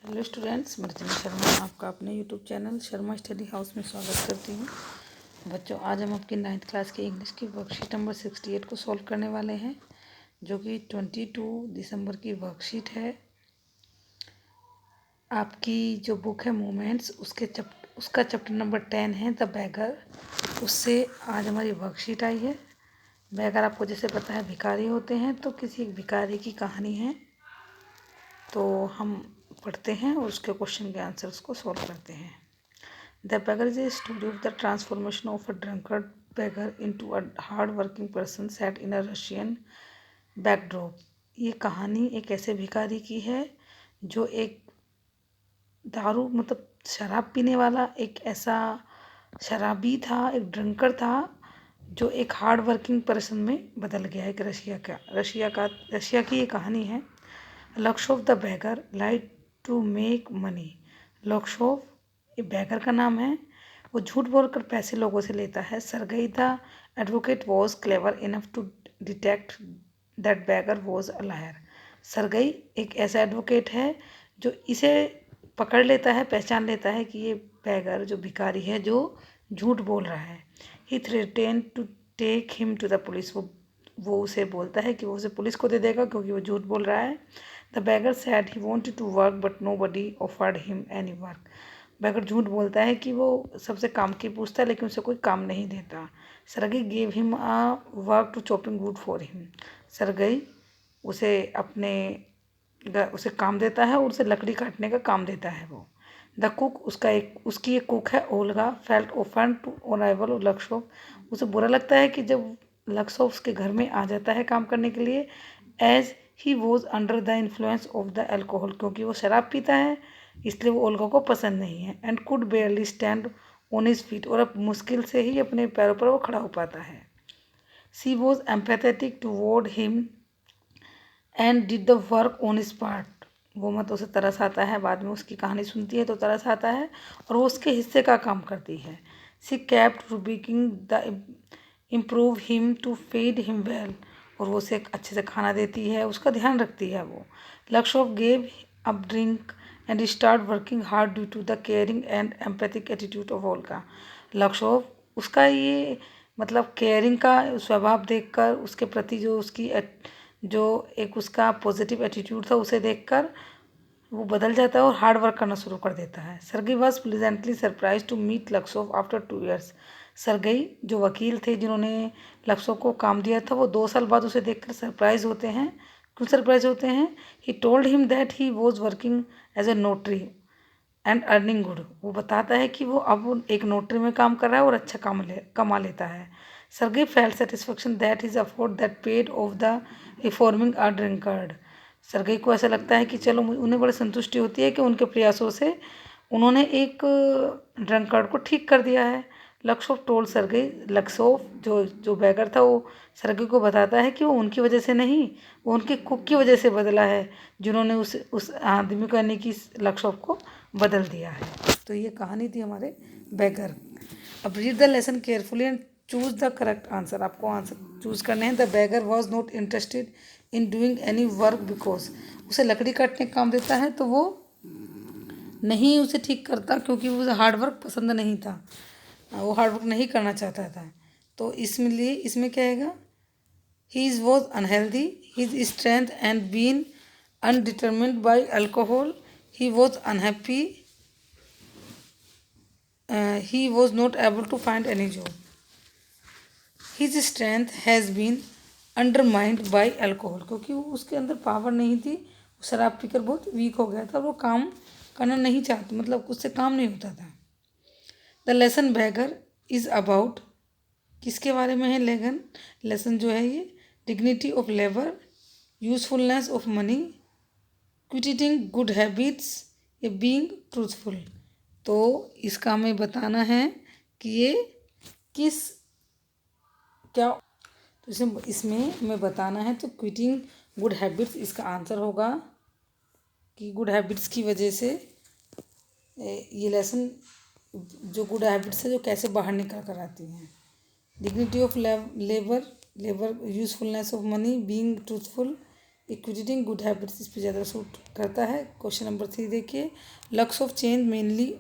Hello students, मैं रचना शर्मा आपका अपने YouTube channel Sharma study house में स्वागत करती हूँ। बच्चों, आज हम आपकी 9th क्लास की इंग्लिश की वर्कशीट नंबर 68 को सॉल्व करने वाले हैं, जो कि 22 दिसंबर की वर्कशीट है। आपकी जो बुक है मोमेंट्स, उसका चैप्टर नंबर 10 है द बैगर। उससे आज हमारी वर्कशीट आई है। बैगर आपको जैसे पता है भिखारी होते हैं, तो किसी एक भिखारी की कहानी है। तो हम पढ़ते हैं और उसके क्वेश्चन के आंसर्स को सॉल्व करते हैं। The beggar is a story of the transformation of a drunkard beggar into a hard-working person set in a Russian backdrop। ये कहानी एक ऐसे भिखारी की है जो एक दारू मतलब शराब पीने वाला एक ऐसा शराबी था, एक ड्रंकर था जो एक हार्ड वर्किंग पर्सन में बदल गया। एक रशिया की ये कहानी है। लक्ष्य of the beggar like to make money. लक्ष्य ये बैगर का नाम है। वो झूठ बोलकर पैसे लोगों से लेता है। Sergei the advocate was clever enough to detect that beggar was a liar. Sergei एक ऐसा एडवोकेट है जो इसे पकड़ लेता है, पहचान लेता है कि ये बैगर जो भिखारी है जो झूठ बोल रहा है। He threaten to take him to the police. वो उसे बोलता है कि वो उसे पुलिस को दे देगा क्योंकि वो झूठ बोल रहा है। The beggar said he wanted to work but nobody offered him any work. Beggar झूठ बोलता है कि वो सबसे काम की पूछता है लेकिन उसे कोई काम नहीं देता। Sergei gave him a work to chopping wood for him. Sergei उसे काम देता है और उसे लकड़ी काटने का काम देता है। वो द कुक उसकी एक कुक है Olga felt often to arrival Lushkoff. उसे बुरा लगता है कि जब लक्ष्य उसके घर में आ जाता है काम करने के लिए। As he was under the influence of the alcohol, क्योंकि वो शराब पीता है इसलिए वो ओल्गा को पसंद नहीं है। And could बेयरली stand on his feet, और अब मुश्किल से ही अपने पैरों पर वो खड़ा हो पाता है। She was empathetic toward him and did the work on his part. वो उसे तरस आता है, बाद में उसकी कहानी सुनती है तो तरस आता है और वो उसके हिस्से का काम करती है। She kept rebuking the improve him to feed him well, और वो उसे अच्छे से खाना देती है, उसका ध्यान रखती है। वो Lushkoff gave up drink and start working hard due to the caring and empathic attitude of Olga. Lushkoff उसका ये मतलब केयरिंग का स्वभाव देखकर, उसके प्रति जो एक उसका पॉजिटिव एटीट्यूड था उसे देखकर वो बदल जाता है और हार्ड वर्क करना शुरू कर देता है। Sergei was pleasantly surprise to meet Lushkoff after 2 years। Sergei जो वकील थे जिन्होंने लक्सोव को काम दिया था, वो 2 साल बाद उसे देखकर सरप्राइज होते हैं। क्यों सरप्राइज होते हैं? He told him that he was working as a notary and earning good. वो बताता है कि वो अब एक नोटरी में काम कर रहा है और अच्छा कमा लेता है। Sergei felt satisfaction that his effort that paid off the reforming a drunkard. Sergei को ऐसा लगता है कि चलो उन्हें बड़ी संतुष्टि होती है कि उनके प्रयासों से उन्होंने एक ड्रंकर्ड को ठीक कर दिया है। लक्सोव टोल्ड सरगई, लक्सोव जो बैगर था वो सरगई को बताता है कि वो उनकी वजह से नहीं, वो उनके कुक की वजह से बदला है जिन्होंने उस आदमी को यानी कि लक्सोव को बदल दिया है। तो ये कहानी थी हमारे बैगर। अब read the lesson carefully and choose the correct answer. आपको आंसर चूज करने हैं। The bagger was not interested in doing any work because, उसे लकड़ी काटने का काम देता है तो वो नहीं उसे ठीक करता क्योंकि उसे हार्ड वर्क पसंद नहीं था, वो हार्ड वर्क नहीं करना चाहता था। तो इसमें क्या आएगा? He was unhealthy, his strength and been undetermined by alcohol, he was unhappy, he was not able to find any job. His strength has been undermined by alcohol, क्योंकि वो उसके अंदर पावर नहीं थी, वो शराब पीकर बहुत वीक हो गया था, वो काम करना नहीं चाहता, मतलब उससे काम नहीं होता था। The lesson beggar is about, किसके बारे में है लेसन जो है ये? Dignity of labour, usefulness of money, quitting good habits, या बीइंग ट्रूथफुल। तो इसका हमें बताना है कि ये तो इसमें हमें बताना है। तो क्विटिंग गुड हैबिट्स इसका आंसर होगा कि गुड हैबिट्स की वजह से ये लेसन, जो गुड हैबिट्स है जो कैसे बाहर निकल कर आती हैं। Dignity of labour, usefulness of money, being truthful, acquisiting good habits इस पर ज़्यादा सूट करता है। क्वेश्चन नंबर 3 देखिए, Lushkoff change mainly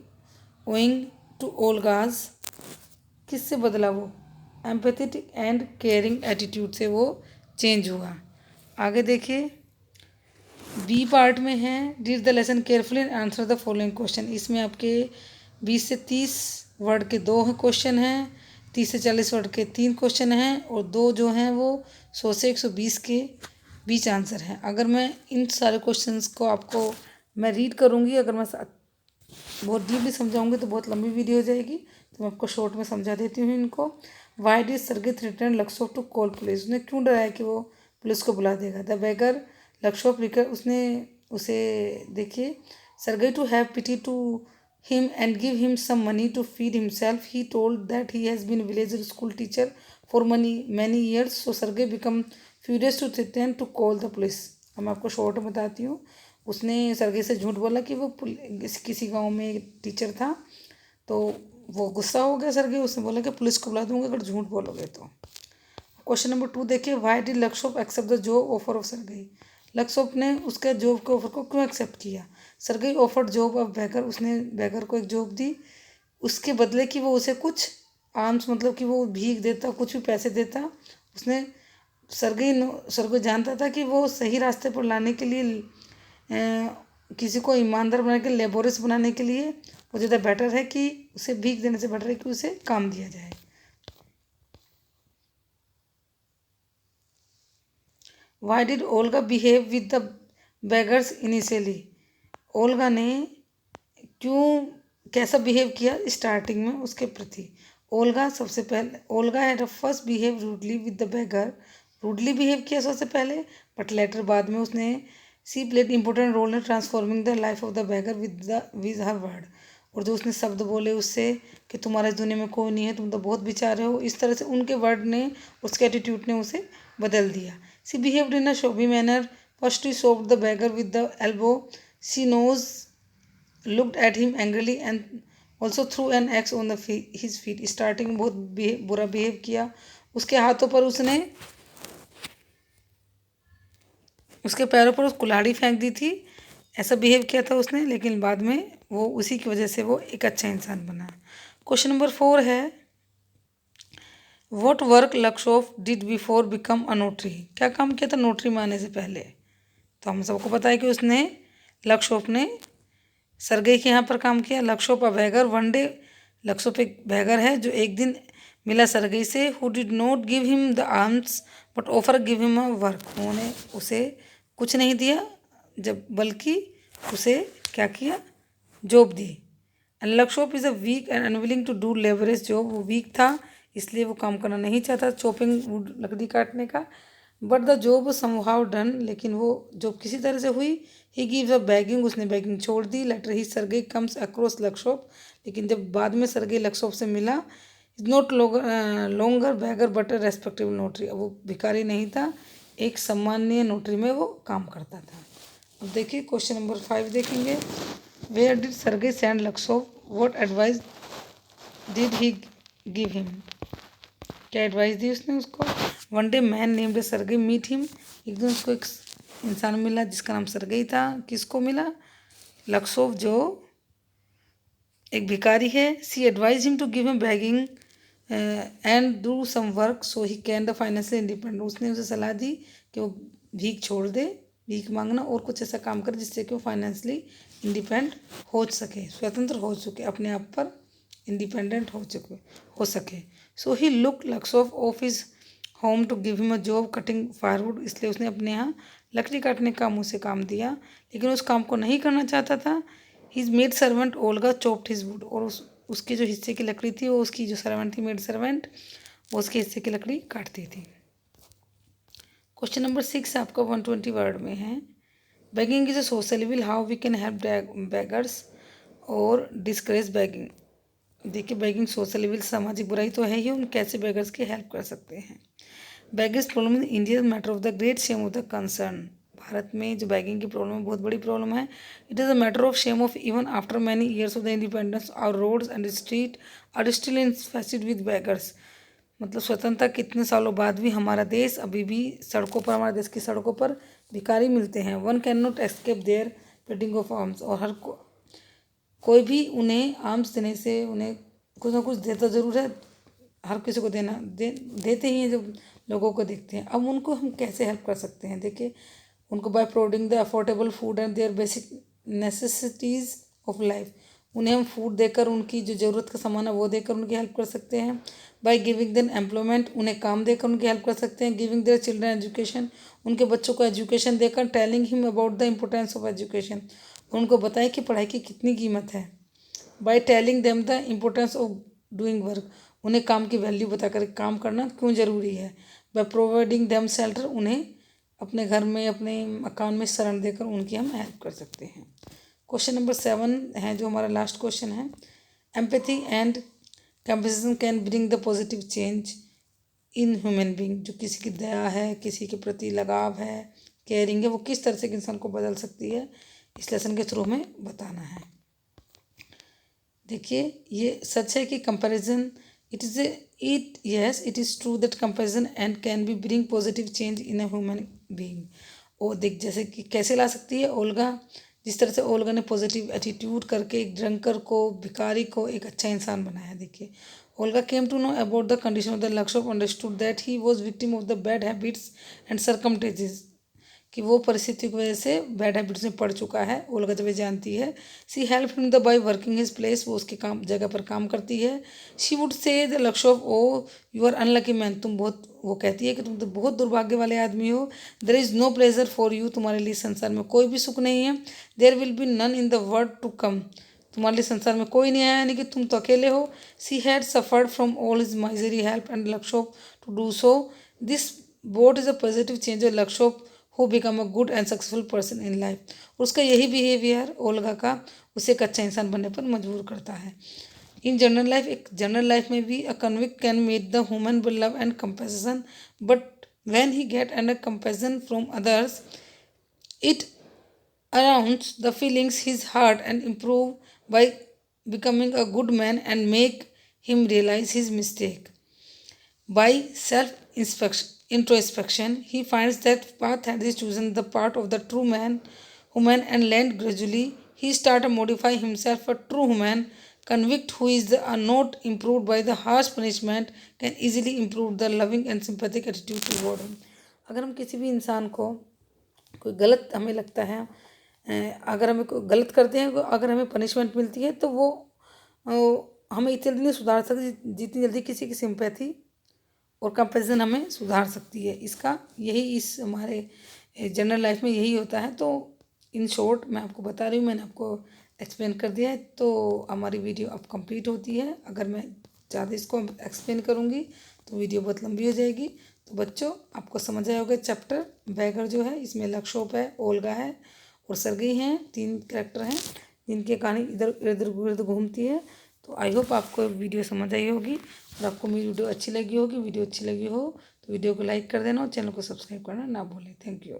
owing to Olga's, किससे बदला वो? एम्पैथेटिक एंड केयरिंग एटीट्यूड से वो चेंज हुआ। आगे देखिए, बी पार्ट में है, read the lesson carefully and answer the following question. इसमें आपके 20 से 30 वर्ड के 2 क्वेश्चन हैं, 30 से 40 वर्ड के 3 क्वेश्चन हैं, और 2 जो हैं वो 100 से 120 के बीच आंसर हैं। अगर मैं इन सारे क्वेश्चंस को आपको मैं रीड करूँगी, अगर मैं बहुत डीपली समझाऊंगी तो बहुत लंबी वीडियो हो जाएगी, तो मैं आपको शॉर्ट में समझा देती हूँ इनको। Why did Sergei threaten Lushkoff to call police, उसने क्यों डराया कि वो पुलिस को बुला देगा? द बेगर लक्सोफ रिकर, उसने उसे देखिए, Sergei to have pity to him and give him some money to feed himself, he told that he has been village school teacher for many years, so Sergei become furious to threaten to call the police. अब मैं आपको short में बताती हूँ। उसने सर्गे से झूठ बोला कि वो किसी गांव में एक टीचर था, तो वो गुस्सा हो गया सर्गे, उसने बोला कि पुलिस को बुला दूंगा अगर झूठ बोलोगे तो। क्वेश्चन नंबर 2 देखिए, why did Lushkoff accept the job offer of Sergei, Lushkoff ने उसके जॉब के ऑफर को क्यों एक्सेप्ट किया? Sergei offered job of beggar, उसने बेगर को एक जॉब दी उसके बदले कि वो उसे कुछ आर्म्स, मतलब कि वो भीख देता, कुछ भी पैसे देता। उसने सर्गे जानता था कि वो सही रास्ते पर लाने के लिए किसी को ईमानदार बनाने के लिए, लेबोरस बनाने के लिए वो ज़्यादा बेटर है कि उसे भीख देने से बेटर है कि उसे काम दिया जाए। Why did Olga behave with the beggars initially, Olga ने क्यों कैसा बिहेव किया स्टार्टिंग में उसके प्रति? ओल्गा सबसे पहले, Olga had first behave rudely with the beggar, rudely behave किया सबसे पहले, बट लेटर बाद में उसने she played important role in transforming the life of the beggar with her word, और जो उसने शब्द बोले उससे कि तुम्हारा इस दुनिया में कोई नहीं है, तुम तो बहुत बेचारे हो, इस तरह से उनके वर्ड ने, उसके एटीट्यूड ने उसे बदल दिया। She behaved in a shabby manner, first he shoved the beggar with the elbow, she knows looked at him angrily and also threw an axe on his feet, starting में बहुत बुरा behave किया, उसके हाथों पर उसने, उसके पैरों पर उस कुल्हाड़ी फेंक दी थी, ऐसा बिहेव किया था उसने, लेकिन बाद में वो उसी की वजह से वो एक अच्छा इंसान बना। क्वेश्चन नंबर 4 है, what work Lushkoff did before become a notary, क्या काम किया था नोटरी में आने से पहले? तो हम सबको पता है कि उसने, लक्सोफ ने सर्गे के यहाँ पर काम किया। लक्सोफ अ बैगर वन डे, लक्सोफ एक बैगर है जो एक दिन मिला सर्गे से, who did not give him the arms but offer give him a work, उन्होंने उसे कुछ नहीं दिया जब, बल्कि उसे क्या किया, जॉब दी। And Lushkoff is a weak and unwilling to do laborious job, वो वीक था इसलिए वो काम करना नहीं चाहता, चॉपिंग वुड, लकड़ी काटने का। But the job somehow done, लेकिन वो जॉब किसी तरह से हुई। ही गिव्स अ बैगिंग, उसने बैगिंग छोड़ दी। Later he Sergei comes across Lushkoff, लेकिन जब बाद में सर्गे लक्सोफ से मिला, is not longer beggar but a respectable notary, अब वो भिखारी नहीं था, एक सम्माननीय नोटरी में वो काम करता था। अब देखिए क्वेश्चन नंबर 5 देखेंगे, where did Sergei send Lushkoff, what advice did he give him, क्या एडवाइस दी उसने उसको? One day man named Sergei meet him, एक दिन उसको एक इंसान मिला जिसका नाम सर्गे था। किसको मिला? लक्सोफ जो एक भिखारी है। She advise him to give him begging and do some work so he can the financial independent, उसने उसे सलाह दी कि वो भीख छोड़ दे, भीख मांगना, और कुछ ऐसा काम करे जिससे कि वो फाइनेंशियली इंडिपेंडेंट हो सके, स्वतंत्र हो चुके, अपने आप पर इंडिपेंडेंट हो सके। So he look Lushkoff of his home to give him a job cutting firewood, इसलिए उसने अपने यहाँ लकड़ी काटने का मुँह से काम दिया, लेकिन उस काम को नहीं करना चाहता था। His maid servant Olga chopped his would, और उसके जो हिस्से की लकड़ी थी, वो उसकी जो सर्वेंट थी, मेड सर्वेंट, वो उसके हिस्से की लकड़ी काटती थी। क्वेश्चन नंबर 6 आपका 120 वर्ड में है, begging is a social evil, how we can help beggars और डिस्करेज बेगिंग। देखिए बेगिंग सोशल इविल, सामाजिक बुराई तो है ही, हम कैसे बेगर्स की हेल्प कर सकते हैं? Begging problem in India matter of the great shame of the concern, भारत में जो बैगिंग की प्रॉब्लम है बहुत बड़ी प्रॉब्लम है। It is a matter of shame of even after many years of the independence our roads and street are still infested with beggars, मतलब स्वतंत्रता कितने सालों बाद भी हमारा देश अभी भी सड़कों पर, हमारे देश की सड़कों पर भिखारी मिलते हैं। One can not escape their petting of arms. और कोई भी उन्हें आर्म्स देने से उन्हें कुछ ना कुछ देता ज़रूर है। हर किसी को देते ही हैं जब लोगों को देखते हैं। अब उनको हम कैसे हेल्प कर सकते हैं? देखिए, उनको by providing the affordable food and their basic necessities of life. उन्हें हम फूड देकर, उनकी जो ज़रूरत का सामान है वो देकर उनकी हेल्प कर सकते हैं। बाय गिविंग देम एम्प्लॉयमेंट, उन्हें काम देकर उनकी हेल्प कर सकते हैं। गिविंग देयर चिल्ड्रन एजुकेशन, उनके बच्चों को एजुकेशन देकर। Telling him about the importance of education, उनको बताएं कि पढ़ाई की कितनी कीमत है। By telling them the importance of doing work, उन्हें काम की वैल्यू बताकर काम करना क्यों ज़रूरी है। बाय प्रोवाइडिंग देम शेल्टर, उन्हें अपने घर में, अपने मकान में शरण देकर उनकी हम हेल्प कर सकते हैं। क्वेश्चन नंबर 7 है जो हमारा लास्ट क्वेश्चन है। Empathy and compassion can bring the positive change in human being. जो किसी की दया है, किसी के प्रति लगाव है, केयरिंग है, वो किस तरह से इंसान को बदल सकती है, इस लेसन के थ्रू हमें बताना है। देखिए, ये सच है कि comparison it is true that comparison and can be bring positive change in a human being. और देख, जैसे कि कैसे ला सकती है ओल्गा, जिस तरह से ओल्गा ने पॉजिटिव एटीट्यूड करके एक ड्रंकर को, भिखारी को एक अच्छा इंसान बनाया। देखिए, Olga came to know about the condition of the Lushkoff, understood that he was victim of the bad habits and circumstances, कि वो परिस्थिति की वजह से बैड हैबिट्स में पड़ चुका है। ओल्गा जब ये जानती है, she help him the by working his place, वो उसके काम जगह पर काम करती है। She would say the Lushkoff oh you are unlucky man, तुम बहुत, वो कहती है कि तुम तो बहुत दुर्भाग्य वाले आदमी हो। There is no pleasure for you, तुम्हारे लिए संसार में कोई भी सुख नहीं है। There will be none in the world to come, तुम्हारे लिए संसार में कोई नहीं आया, यानी कि तुम तो अकेले हो। She had suffered from all his misery help and Lushkoff to do so this boat is a positive change of Lushkoff who become a good and successful person in life. उसका यही बिहेवियर ओल्गा का उसे एक अच्छा इंसान बनने पर मजबूर करता है। इन जनरल लाइफ, एक जनरल लाइफ में भी a convict can make the human will love and compassion, but when he get under compassion from others it arounds the feelings his heart and improve by becoming a good man and make him realize his mistake. By introspection, he finds that path had he chosen the part of the true man, human, and learned gradually. He started modify himself a true human. Convict who is not improved by the harsh punishment can easily improve the loving and sympathetic attitude toward him. अगर हम किसी भी इंसान को कोई गलत हमें लगता है, अगर हमें कोई गलत करते हैं, अगर हमें पनिशमेंट मिलती है तो वो हमें इतनी जल्दी नहीं सुधार सकती जितनी जल्दी किसी की सिंपैथी और कंपैशन हमें सुधार सकती है। इसका यही इस हमारे जनरल लाइफ में यही होता है। तो इन शॉर्ट मैं आपको बता रही हूँ, मैंने आपको एक्सप्लेन कर दिया है। तो हमारी वीडियो अब कंप्लीट होती है। अगर मैं ज़्यादा इसको एक्सप्लेन करूँगी तो वीडियो बहुत लंबी हो जाएगी। तो बच्चों, आपको समझ आया होगा चैप्टर बैगर जो है, इसमें लक्ष्योप है, ओल्गा है और सरगई हैं, 3 कैरेक्टर हैं जिनकी कहानी इधर इधर गिर्द घूमती है। तो आई होप आपको वीडियो समझ आई होगी और आपको मेरी वीडियो अच्छी लगी होगी। वीडियो अच्छी लगी हो तो वीडियो को लाइक कर देना और चैनल को सब्सक्राइब करना ना भूलें। Thank you.